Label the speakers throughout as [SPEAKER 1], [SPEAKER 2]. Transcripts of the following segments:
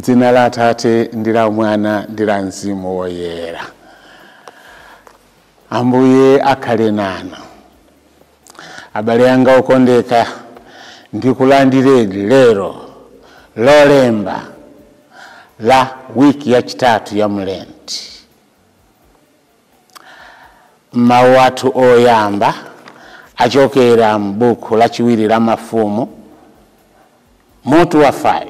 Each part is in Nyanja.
[SPEAKER 1] M'dzina la Atate ndi la Mwana ndi la Mzimu Woyera. Ambuye akhale nanu. Abale anga okondeka, ndikulandireni lero lolemba la wiki ya chitatu ya Mulenti. Mawu athu oyamba achokera m'buku lachiwiri la Mafumu mutu wa 5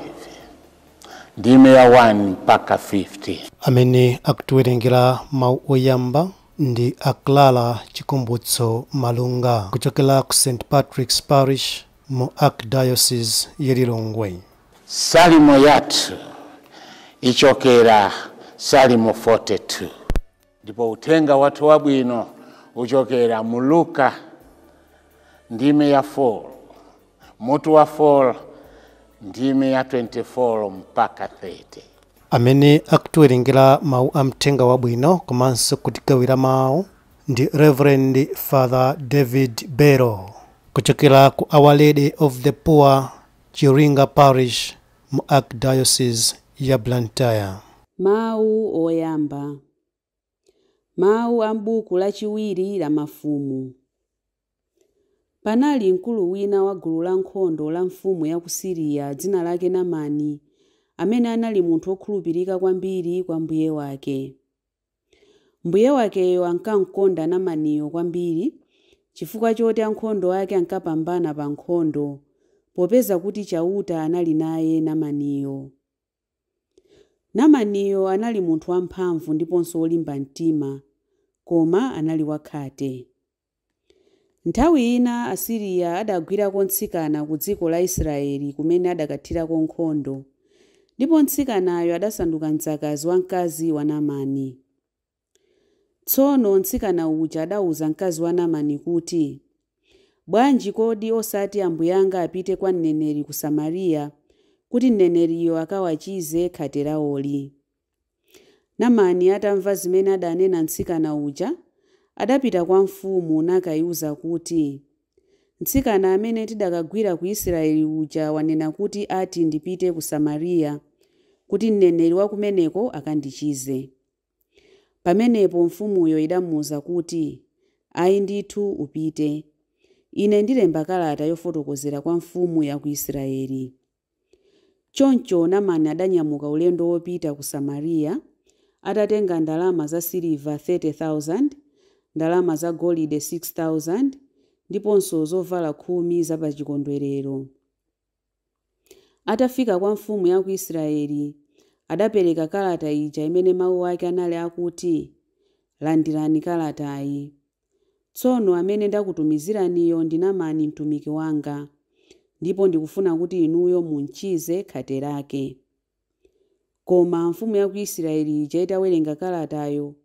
[SPEAKER 1] ndime ya 1 mpaka 50.
[SPEAKER 2] Amene akutiwerengera mawu oyamba ndi Clara Chikumbutso Malunga kuchokera ku St. Patrick's Parish mu Archdiocese ya Lilongwe.
[SPEAKER 1] Salimo yathu ichokera Salimo 42. Ndipo uthenga wathu wabwino uchokera mu Luka ndime ya 4 mutu wa 4 ndime ya 24 mpaka 30.
[SPEAKER 2] Amene akutiwerengera mawu amthenga wabwino komanso kutigawira mawu ndi Reverend Father David Bero kuchokera ku Our Lady of the Poor Chiringa Parish mu Archdiocese ya Blantyre.
[SPEAKER 3] Mawu oyamba. Mawu ambuku lachiwiri la Mafumu. Panali mkulu wina wa gulu la nkhondo la mfumu ya ku Siriya dzina lake Namani, amene anali munthu wokhulupirika kwambiri kwa mbuye wake. Mbuye wakeyo ankamkonda Namaniyo kwambiri chifukwa choti ankhondo ake ankapambana pa nkhondo, popeza kuti chauta anali naye Namaniyo. Namaniyo anali munthu wamphamvu ndiponso wolimba mtima, koma anali wakhate. Nthawi ina Asiriya adagwirako mtsikana ku dziko la Israeli kumene adakathirako nkhondo, ndipo mtsikanayo adasanduka mdzakazi wa mkazi wa Namani. Tsono mtsikana uja adawuza mkazi wa Namani kuti, "Bwanji kodi osati ambuyanga apite kwa mneneri ku Samariya kuti mneneriyo akawachize khate lawoli." Namani atamva zimene adanena mtsikana uja, adapita kwa mfumu nakayiwuza kuti, "Mtsikana amene tidakagwira ku Israeli uja wanena kuti ati ndipite ku Samariya kuti mneneri wa kumeneko akandichize." Pamenepo mfumuyo idamuwuza kuti, "Ayi ndithu upite. Ine ndilemba kalata yofotokozera kwa mfumu ya ku Israeli." Choncho Namani adanyamuka ulendo wopita ku Samariya, atatenga ndalama za siliva 30,000, ndalama za golide 6,000, ndiponso zovala 10 za pachikondwerero. Atafika kwa mfumu ya ku Israeli, adapereka kalata ija imene mawu ake anali akuti, "Landirani kalatayi. Tsono amene ndakutumiziraniyo ndi Namani mtumiki wanga, ndipo ndikufuna kuti inuyo munchize khate lake." Koma mfumu ya ku Israeli ija itawerenga kalatayo,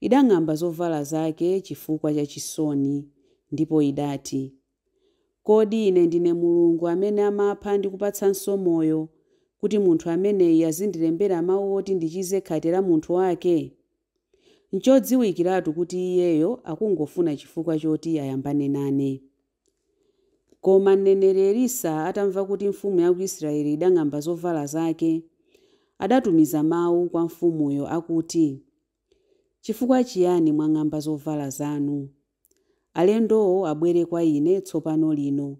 [SPEAKER 3] idang'amba zovala zake chifukwa cha chisoni, ndipo idati, "Kodi ine ndine Mulungu amene amapha ndi kupatsanso moyo, kuti munthu ameneyi azindilembera mawu oti ndichize khate la munthu wake? Nchodziwikiratu kuti iyeyo akungofuna chifukwa choti ayambane nane." Koma mneneri Elisa atamva kuti mfumu ya ku Israeli idang'amba zovala zake, adatumiza mawu kwa mfumuyo akuti, "Chifukwa chiyani mwang'amba zovala zanu? Alendowo abwere kwa ine tsopano lino,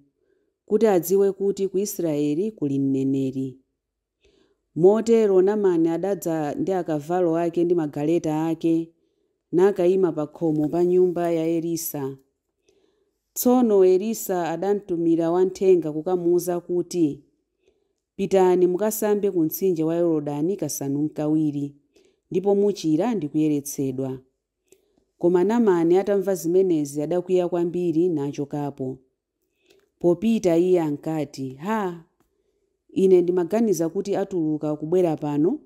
[SPEAKER 3] kuti adziwe kuti ku Israeli kuli mneneri." Motero Namani adadza ndi akavalo ake ndi magaleta ake, nakayima pa khomo pa nyumba ya Elisa. Tsono Elisa adamtumira wamthenga kukamuwuza kuti, "Pitani mukasambe ku mtsinje wa Yorodani kasanu n'kawiri, ndipo muchira ndi kuyeretsedwa." Koma Namani atamva zimenezi adakwiya kwambiri nachokapo. Popita iye ankati, "Ha! Ine ndimaganiza kuti atuluka kubwera pano,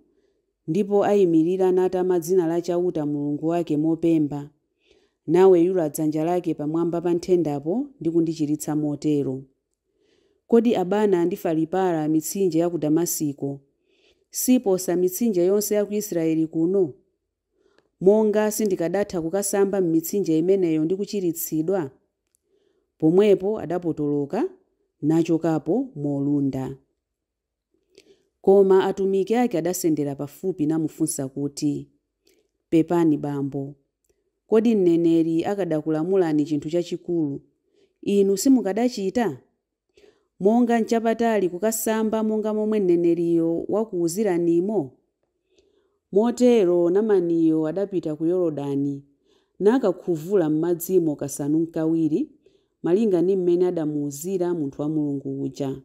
[SPEAKER 3] ndipo ayimirira natama dzina la chauta Mulungu wake mopemba, naweyula dzanja lake pamwamba pa nthendapo ndi kundichiritsa motero. Kodi Abana ndi Faripara mitsinje ya ku Damasiko siposa mitsinje yonse ya ku Israeli kuno? Monga sindikadatha kukasamba m'mitsinje imeneyo ndi kuchiritsidwa?" Pomwepo adapotoloka nachokapo molunda. Koma atumiki ake adasendera pafupi namufunsa kuti, "Pepani bambo, kodi mneneri akadakulamulani chinthu chachikulu, inu simukadachita? Monga nchapatali kukasamba monga momwe mneneriyo wakuwuziranimo?" Motero Namaniyo adapita ku Yorodani nakakhuvula m'madzimo kasanu n'kawiri malinga ndi mmene adamuwuzira munthu wa Mulungu uja.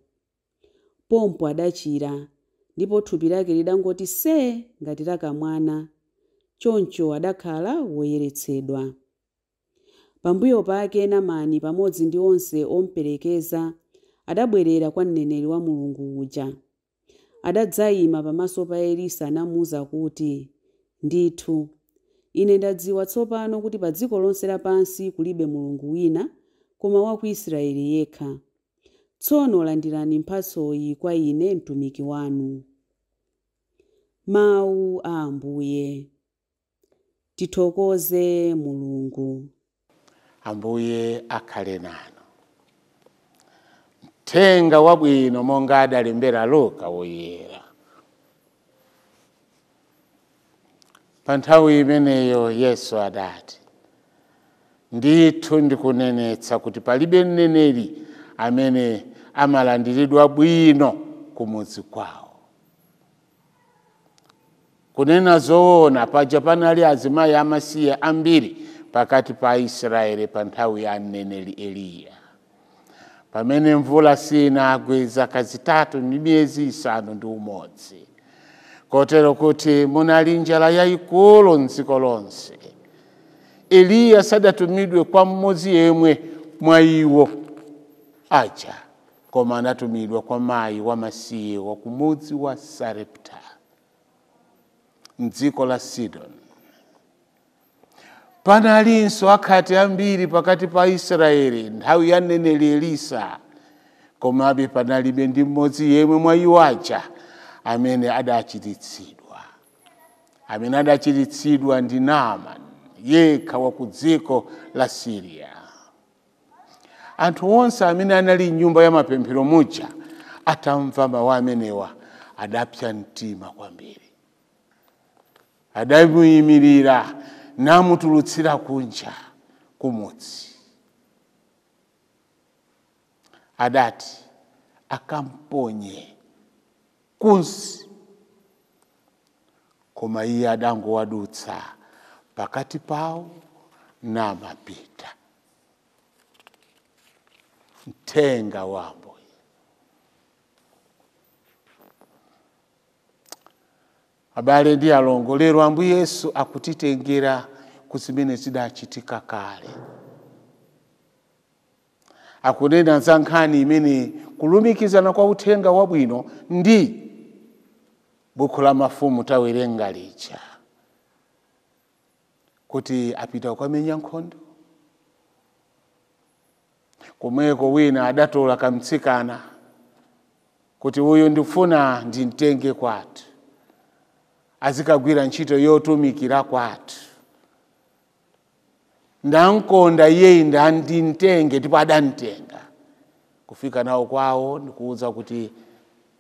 [SPEAKER 3] Pompo adachira, ndipo thupi lake lidangoti see ngati la kamwana. Choncho adakhala woyeretsedwa. Pambuyo pake Namani pamodzi ndi onse omperekeza adabwerera kwa mneneri wa Mulungu uja. Adadzayima pamaso pa Elisa namuwuza kuti, "Ndithu, ine ndadziwa tsopano kuti pa dziko lonse lapansi kulibe Mulungu wina koma wa ku Israeli yekha. Tsono landirani mphatsoyi kwa ine mtumiki wanu." Mawu a Ambuye. Tithokoze Mulungu.
[SPEAKER 1] Ambuye akhale nanu. Uthenga wabwino monga adalembera Luka woyera. Pa nthawi imeneyo Yesu adati, "Ndithu ndikunenetsa kuti palibe mneneri amene amalandiridwa bwino kumudzi kwawo." Kunena zoona, paja panali azimayi amasiye ambiri pakati pa Israeli pa nthawi ya mneneri Eliya. Pamene mvula sinagwe zaka zitatu ndi miyezi 6 kotero kuti munali njala yayikulu m'dziko lonse. Eliya sadatumidwe kwa mmodzi yemwe mwa iwo aja, koma anatumidwa kwa mayi wamasiye wa kumudzi wa Sarepta m'dziko la Sidoni. Panalinso akhate ambiri pakati pa Israeli nthawi ya mneneri Elisa, komabe panalibe ndi mmodzi yemwe mwa iwo aja amene adachiritsidwa. Amene adachiritsidwa ndi Naamani yekha wa ku dziko la Syria. Anthu onse amene anali m'nyumba ya mapemphero muja atamva mawu amenewa adapsa mtima kwambiri. Adamuyimirira namutulutsira kunja kumudzi. Adati akamponye kunsi, koma iye adangowadutsa pakati pawo namapita. Uthenga wa Ambuye. Abale ndi alongo, lero Ambuye Yesu akutitengera ku zimene zidachitika kale. Akunena za nkhani imene kulumikizana kwa uthenga wabwino ndi buku la mafumu tawerenga lija, kuti apita kukamenya nkhondo. Komweko wina adatola kamtsikana kuti uyu ndifuna ndimtenge kwathu, azikagwira ntchito yotumikira kwathu. Ndankonda iye ndimtenge, ndipo adantenga. Kufika nawo kwawo ndikuwuza kuti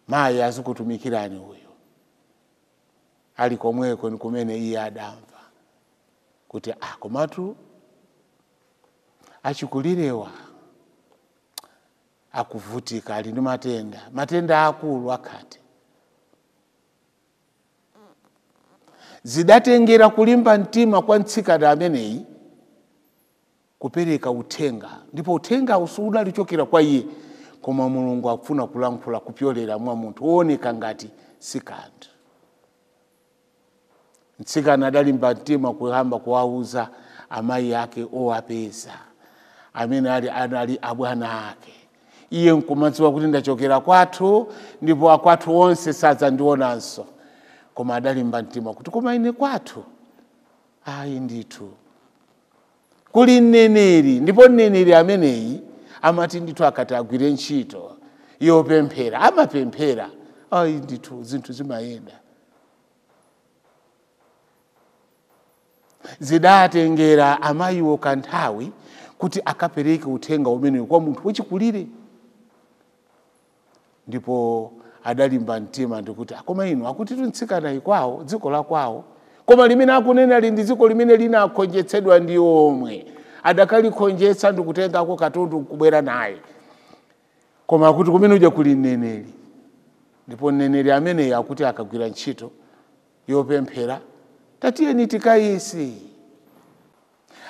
[SPEAKER 1] mayi azikutumikirani uyu. Ali komweko ni kumene iye adamva kuti komatu achikulirewa akuvutika, ali ndi matenda akulu akhate. Zidatengera kulimba mtima kwa mtsikana ameneyi kupereka uthenga, ndipo uthenga usunalichokera kwa iye, koma Mulungu akufuna kulankhula kupyolera mwa munthu wooneka ngati si kanthu. Mtsikana adalimba mtima kuyamba kuwauza amayi ake owapeza amene ali abwana ake. Iye nkumadziwa kuti ndachokera kwathu, ndipo akwathu onse sadzandionanso. Koma adalimba mtima kuti koma ine kwathu ayi ndithu kuli mneneri, ndipo mneneri ameneyi amati ndithu akati agwire ntchito yopemphera amapemphera, ayi ndithu zinthu zimayenda. Zidatengera amayiwo kanthawi kuti akapereke uthenga umene kwa munthu wachikulire. Ndipo adalimba mtima ndikuti koma inu akuti tunsikana ikwawo dziko la kwawo koma limene akunena ndi dziko limene linakhonjetsedwa ndi omwe adakalikhonjetsa ndikutengako katundu kubwera naye koma akuti kumene uja kuli mneneri ndipo mneneri amene akuti akagwira ntchito yopemphera tatiyeni tikayisi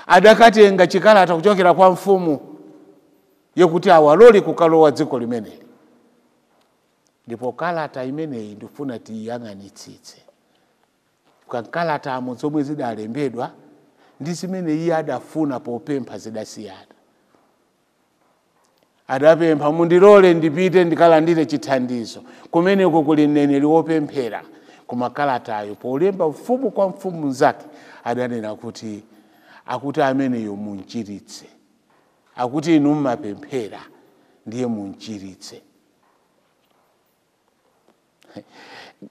[SPEAKER 1] adakatenga chikalata kuchokera kwa mfumu yekuti awalole kukalowa dziko limeneli ndipo kalata imeneyi ndifuna tiyang'anitsitse kalata amo zomwe zidalembedwa ndi zimene iye adafuna popempha zidasiyana adapempha mundilole ndipite ndikalandire chithandizo kumeneko kuli mneneri wopemphera koma kalatayo polemba mfumu kwa mfumu zake adanena kuti akuti ameneyo munchiritse akuti inu mmapemphera ndiye munchiritse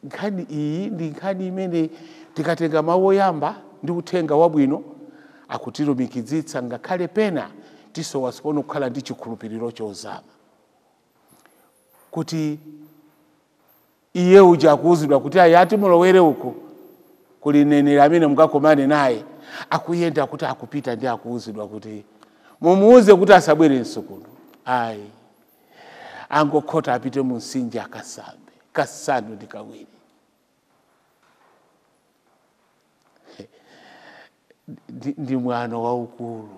[SPEAKER 1] nkhani iyi ndi nkhani imene tikatenga mawu oyamba ndi uthenga wabwino akutilumikizitsa ngakhale pena tisowa sipono kukhala ndi chikhulupiriro chozama kuti iye uja akuwuzidwa kuti ayati mulowere uku kuli mneneri amene mukakomane naye akuyenda kuti akupita ndi akuwuzidwa kuti mumuuze kuti asabwerenso kuno ayi angokhota apite mu mtsinje akasambe kasanu ndi kawiri ndi mwana waukulu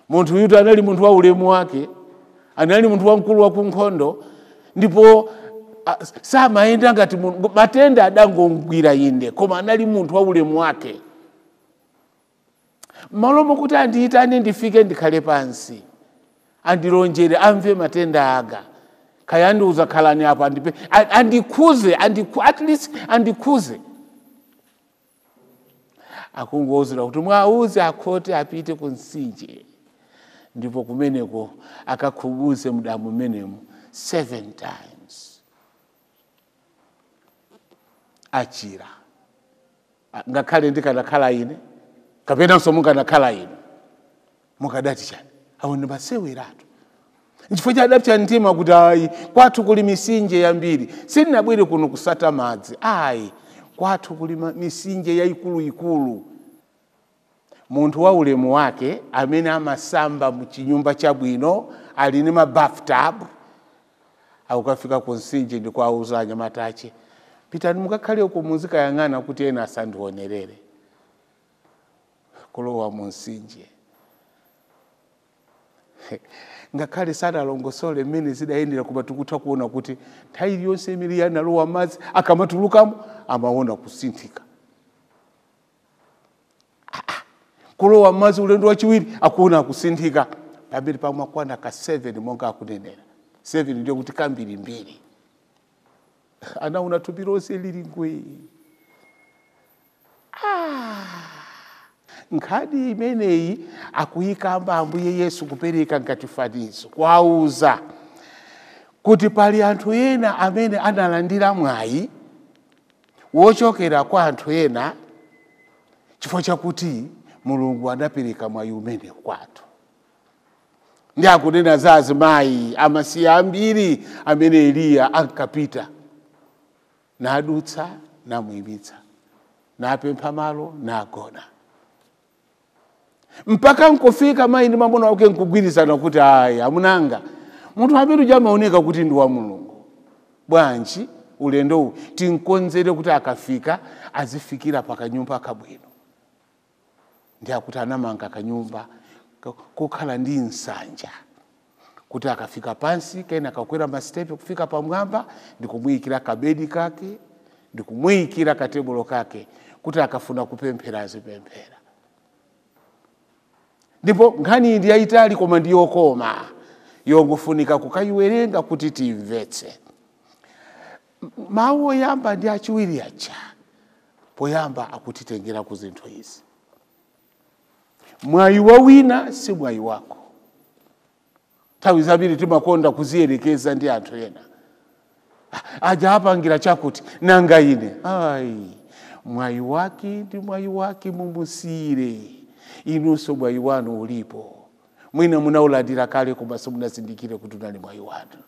[SPEAKER 1] munthu yutu anali munthu wa ulemu wake anali munthu wamkulu wa kunkhondo ndipo samayenda ngati matenda adangomgwira inde koma anali munthu wa ulemu wake malomo kuti andiyitane ndifike ndikhale pansi andilonjere amve matenda aga kaya ndiuza khalani apo andikhuze at least andikhuze akungozera kuti mwauze akhote apite ku mtsinje ndipo kumeneko akakhubuze mdamu menemu 7 times achira ngakhale ndikanakhala ine kapena mukanakhala ine mukadati chani awo ndi maseweratu nchifukwa chadapsa mtima kuti ayi kwathu kuli misinje yambiri sindinabwere kuno kusata madzi ayi kwathu kuli misinje yaikulu munthu wa ulemu wake amene amasamba mu chinyumba chabwino ali ni bathtub akafika ku mtsinje ndiko auza anyamata ache pitani mukakhale uko muzika yang'ana kuti ena asandionerere kulowa mu mtsinje ngakhale sana longosole mmene zidayendera koma tikutha kuona kuti nthawi yonse imene analowa madzi akamatulukamo amaona kusinthika kulowa madzi ulendo wachiwiri akuona kusinthika pambiri pamwe akwana ka 7 monga akunenera 7 ndiyo kuti kambiri mbiri anaona thupi lonse lili ngwee nkhani imeneyi akuyikamba Ambuye Yesu kupereka ngati fanizo kwauza kuti pali anthu ena amene analandira mwayi wochokera kwa anthu ena chifukwa chakuti Mulungu adapereka mwayi umene kwathu ndi akunena za azimayi amasiye ambiri amene Eliya ankapita nadutsa namuyimitsa napempha malo nagona mpaka nkufika mayi ndi mwamuna wake nkugwirizana kuti ayi amunanga munthu amene jamaoneka kuti ndi wa Mulungu bwanji ulendo tinkonzere kuti akafika azifikira pakanyumba kabwino ndi akuti anamanga kanyumba kokhala ndi nsanja kuti akafika pansi kena akakwera mastepe kufika pamwamba ndikumuyikira kabedi kake ndikumuyikira katebulo kake kuti akafuna kupemphera azipemphera ndipo nkhani ndi yaitali koma ndiyokoma yongofunika kukayiwerenga kuti timvetse mawu oyamba ndi achiwiri aja poyamba akutitengera ku zinthu izi mwayi wawina si mwayi wako nthawi zambiri timakonda kuziyerekeza ndi anthu ena aja apangira chakuti nanga ine ayi mwayi wake ndi mwayi wake mumusire inunso mwayi wanu ulipo mwina munaulandira kale koma simunazindikire kuti unali mwayi wanu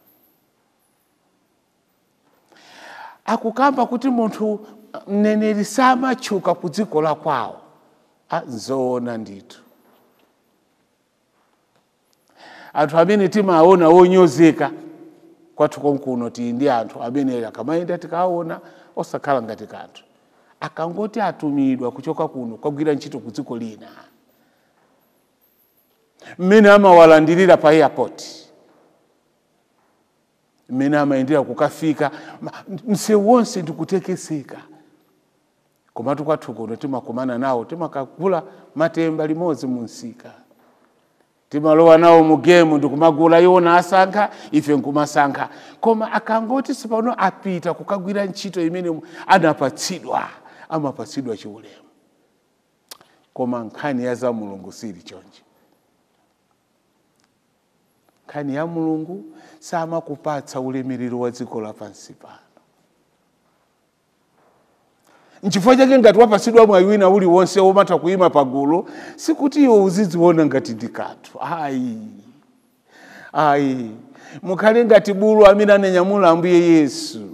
[SPEAKER 1] akukamba kuti munthu mneneri samachuka ku dziko la kwawo. Nzoona ndithu. Anthu amene timaona wonyozeka kwathu konkuno ndi anthu amene akamayenda tikaona osakhala ngati kanthu. Akangoti atumidwa kuchoka kuno kugwira ntchito ku dziko lina, mmene amawalandirira pa airport, mmene amayendera kukafika, msewu wonse ndikutekeseka. Komatu kwathu kuno timakumana nawo, timakagula matemba limodzi mu msika, timalowa nawo mu game ndikumagula iwona asankha ife nkumasankha. Koma akangoti sipano apita kukagwira ntchito imene anapatsidwa, amapatsidwa chiulemu. Koma nkhani ya za Mulungu sili chonje. Nkhani ya Mulungu samakupatsa ulemerero wa dziko lapansi pano. Nchifukwa chake ngati wapatsidwa mwayi wina uli wonse womata kuyima pagulu, sikuti iwo uzidziona ngati ndi kanthu. Ayi. Mukhale ngati bulu amene ananyamula Ambuye Yesu.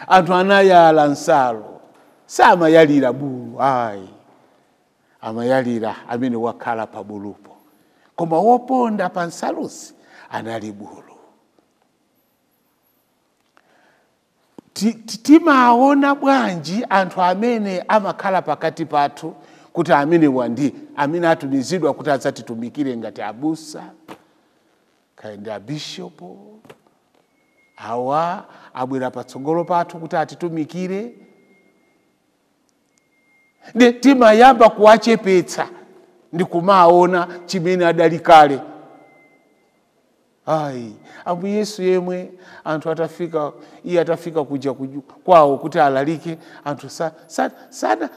[SPEAKER 1] Anthu anayala nsalo, samayalira bulu. Amayalira amene wakhala pa bulupo. Koma woponda pa nsalusi anali bulu. Timaona bwanji anthu amene amakhala pakati pathu kuti amene wandi amene atumizidwa kuti adzatitumikire ngati abusa, kaenda abishopo, awa abwera patsogolo pathu kuti atitumikire. Timayamba kuwachepetsa ndi kumaona chimene adali kale. Ambuye Yesu yemwe anthu atafika kuja kwawo kuti alalike, anthu sana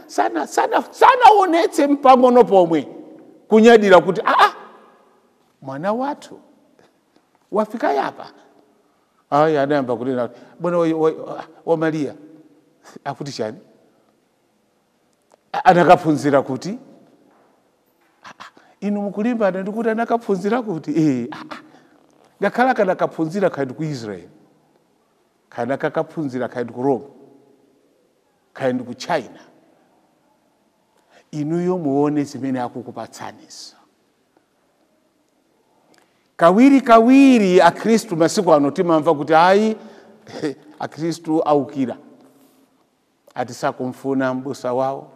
[SPEAKER 1] onetse mpang'ono pomwe kunyadira kuti mwana wathu wafika yapa. Anayamba kunena bwana wa Maria akuti chani? Anakaphunzira kuti inu mukulimba ndikuti anakaphunzira kuti ngakhala kana kaphunzira kaenda ku Israel, kana kakaphunzira kaenda ku Rome, kaenda ku China, inuyo muone zimene akukupatsaniso. Kawiri aKristu masiku ano timamva kuti aKristu aukira, ati sakumfuna mbusa wawo,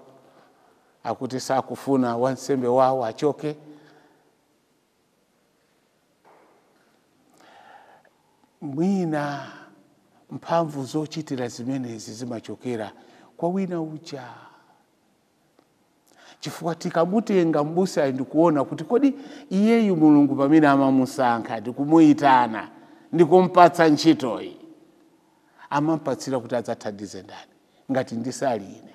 [SPEAKER 1] akuti sakufuna wansembe wawo achoke. Mwina mphamvu zochitira zimenezi zimachokera kwa wina uja. Chifukwa tikamutenga mbusa ndikuona kuti kodi iyeyu Mulungu pamene amamusankha ndikumuyitana ndikumpatsa ntchitoyi, amampatsira kuti adzathandize ndani ngati ndisali ine.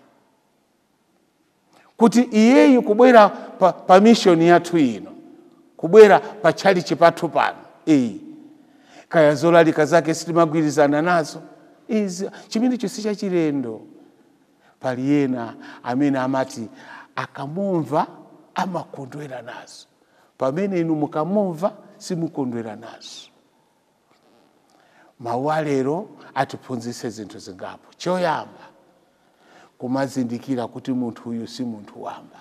[SPEAKER 1] Kuti iyeyu kubwera pa mission yathu ino, kubwera pa chalichi pathu pano, kaya zolalika zake sitimagwirizana nazo, chimene chosicha chilendo. Pali yena amene amati akamumva amakondwera nazo, pamene inu mukamumva simukondwera nazo. Mawu alero atiphunzitse zinthu zingapo. Choyamba, kumazindikira kuti munthu uyu si munthu wamba.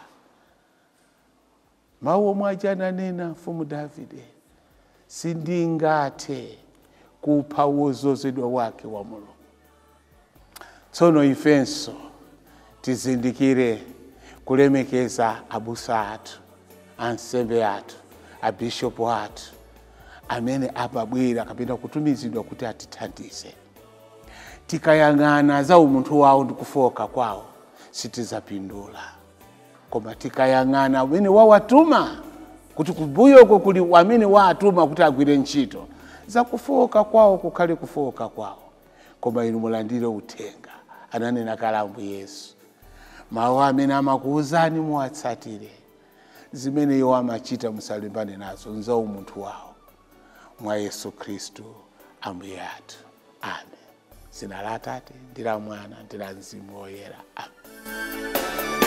[SPEAKER 1] Mawu omwe ananena mfumu Davide, sindingathe kupha wozozedwa wake wa Mulungu. Tsono ifenso tizindikire kulemekeza abusa athu, ansembe athu, abishopu athu, amene amabwera kapena kutumizidwa kuti atithandize. Tikayang'ana za umunthu wawo ndikufoka kwawo sitizapindula. Koma tikayang'ana amene wawatuma kuti kubuyoko kuli amene watuma kuti agwire ntchito, za kufoka kwawo kukhale kufoka kwawo. Koma inu mulandire uthenga. Ananena kale Ambuye Yesu, mawu amene amakuwuzani muwatsatire, zimene iwo amachita musalimbane nazo, nza umunthu wawo. Mwa Yesu Kristu Ambuye athu. Amen. Zina la Atate, ndi la Mwana, ndi la Mzimu Woyera. Amen.